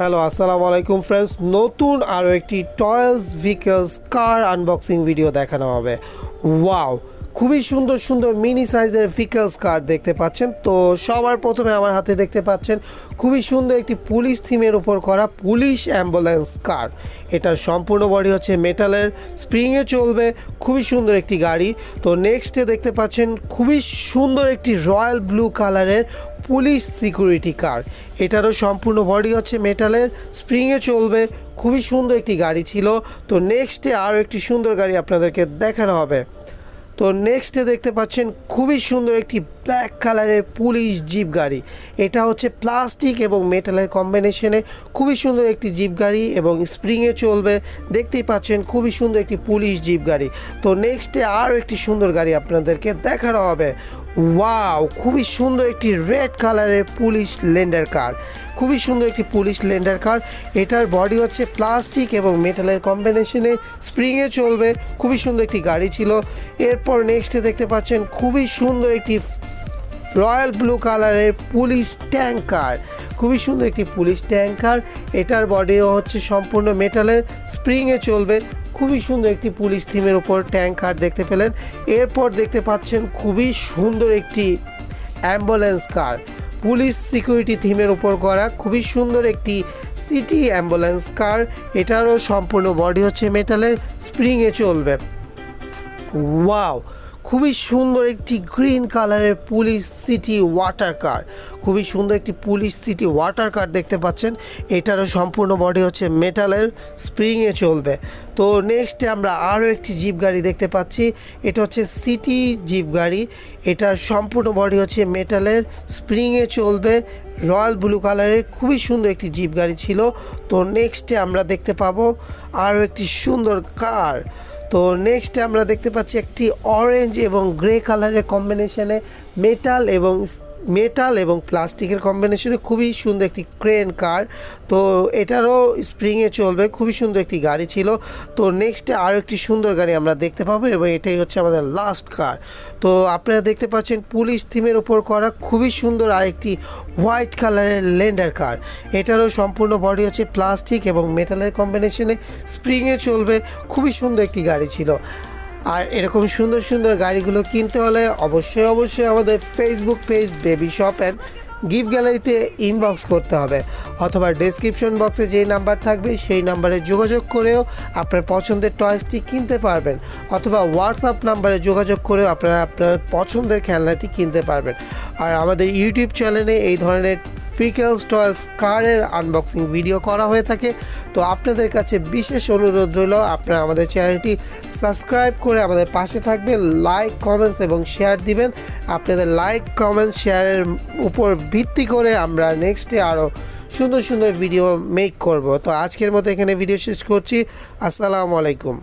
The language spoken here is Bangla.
হ্যালো আসসালামু আলাইকুম ফ্রেন্ডস, নতুন আরও একটি টয়েস ভিকেলস কার আনবক্সিং ভিডিও দেখানো হবে। ওয়াও, খুবই সুন্দর সুন্দর মিনি সাইজের ভিকেলস কার দেখতে পাচ্ছেন। তো সবার প্রথমে আমার হাতে দেখতে পাচ্ছেন খুবই সুন্দর একটি পুলিশ থিমের উপর করা পুলিশ অ্যাম্বুলেন্স কার। এটার সম্পূর্ণ বডি হচ্ছে মেটালের, স্প্রিংয়ে চলবে, খুবই সুন্দর একটি গাড়ি। তো নেক্সটে দেখতে পাচ্ছেন খুবই সুন্দর একটি রয়্যাল ব্লু কালারের পুলিশ সিকিউরিটি কার। এটারও সম্পূর্ণ বডি হচ্ছে মেটালের, স্প্রিংয়ে চলবে, খুবই সুন্দর একটি গাড়ি ছিল। তো নেক্সটে আরও একটি সুন্দর গাড়ি আপনাদেরকে দেখানো হবে। তো নেক্সটে দেখতে পাচ্ছেন খুবই সুন্দর একটি ব্ল্যাক কালারের পুলিশ জিপ গাড়ি। এটা হচ্ছে প্লাস্টিক এবং মেটালের কম্বিনেশনে খুবই সুন্দর একটি জিপ গাড়ি এবং স্প্রিংয়ে চলবে, দেখতেই পাচ্ছেন খুবই সুন্দর একটি পুলিশ জিপ গাড়ি। তো নেক্সটে আরও একটি সুন্দর গাড়ি আপনাদেরকে দেখানো হবে। ওয়াও, খুবই সুন্দর একটি রেড কালারের পুলিশ লেন্ডার কার, খুবই সুন্দর একটি পুলিশ লেন্ডার কার। এটার বডি হচ্ছে প্লাস্টিক এবং মেটালের কম্বিনেশনে, স্প্রিংয়ে চলবে, খুবই সুন্দর একটি গাড়ি ছিল। এরপর নেক্সটে দেখতে পাচ্ছেন খুবই সুন্দর একটি রয়্যাল ব্লু কালারের পুলিশ ট্যাঙ্কার, খুবই সুন্দর একটি পুলিশ ট্যাঙ্কার। এটার বডিও হচ্ছে সম্পূর্ণ মেটালে, স্প্রিংয়ে চলবে, খুবই সুন্দর একটি পুলিশ থিমের উপর ট্যাঙ্কার দেখতে পেলেন। এরপর দেখতে পাচ্ছেন খুবই সুন্দর একটি অ্যাম্বুলেন্স কার, পুলিশ সিকিউরিটি থিমের উপর করা খুবই সুন্দর একটি সিটি অ্যাম্বুলেন্স কার। এটারও সম্পূর্ণ বডি হচ্ছে মেটালের, স্প্রিংয়ে চলবে। ওয়াও, খুবই সুন্দর একটি গ্রিন কালারের পুলিশ সিটি ওয়াটার কার, খুবই সুন্দর একটি পুলিশ সিটি ওয়াটার কার দেখতে পাচ্ছেন। এটারও সম্পূর্ণ বডি হচ্ছে মেটালের, স্প্রিংয়ে চলবে। তো নেক্সটে আমরা আরও একটি জিপ গাড়ি দেখতে পাচ্ছি। এটা হচ্ছে সিটি জিপ গাড়ি। এটার সম্পূর্ণ বডি হচ্ছে মেটালের, স্প্রিংয়ে চলবে, রয়্যাল ব্লু কালারের, খুবই সুন্দর একটি জিপ গাড়ি ছিল। তো নেক্সটে আমরা দেখতে পাবো আরও একটি সুন্দর কার। তো নেক্সটে আমরা দেখতে পাচ্ছি একটি অরেঞ্জ এবং গ্রে কালারের কম্বিনেশনে মেটাল এবং প্লাস্টিকের কম্বিনেশনে খুবই সুন্দর একটি ক্রেন কার। তো এটারও স্প্রিংয়ে চলবে, খুবই সুন্দর একটি গাড়ি ছিল। তো নেক্সটে আরও একটি সুন্দর গাড়ি আমরা দেখতে পাবো এবং এটাই হচ্ছে আমাদের লাস্ট কার। তো আপনারা দেখতে পাচ্ছেন পুলিশ থিমের উপর করা খুবই সুন্দর আরেকটি হোয়াইট কালারের লেন্ডার কার। এটারও সম্পূর্ণ বডি হচ্ছে প্লাস্টিক এবং মেটালের কম্বিনেশনে, স্প্রিংয়ে চলবে, খুবই সুন্দর একটি গাড়ি ছিল। আর এরকম সুন্দর সুন্দর গাড়িগুলো কিনতে হলে অবশ্যই আমাদের Facebook page baby shop and gift গ্যালারিতে ইনবক্স করতে হবে, অথবা ডেসক্রিপশন বক্সে যেই নাম্বার থাকবে সেই নাম্বারে যোগাযোগ করেও আপনার পছন্দের টয়েসটি কিনতে পারবেন, অথবা হোয়াটসঅ্যাপ নাম্বারে যোগাযোগ করেও আপনারা আপনার পছন্দের খেলনাটি কিনতে পারবেন। আর আমাদের ইউটিউব চ্যানেলে এই ধরনের ভিকেলস টয়েস কারের আনবক্সিং ভিডিও করা হয়ে থাকে। তো আপনাদের কাছে বিশেষ অনুরোধ রইল, আপনারা আমাদের চ্যানেলটি সাবস্ক্রাইব করে আমাদের পাশে থাকবেন, লাইক কমেন্টস এবং শেয়ার দিবেন। আপনাদের লাইক কমেন্ট শেয়ারের উপর ভিত্তি করে আমরা নেক্সটে আরও সুন্দর সুন্দর ভিডিও মেক করব। তো আজকের মতো এখানে ভিডিও শেষ করছি। আসসালামু আলাইকুম।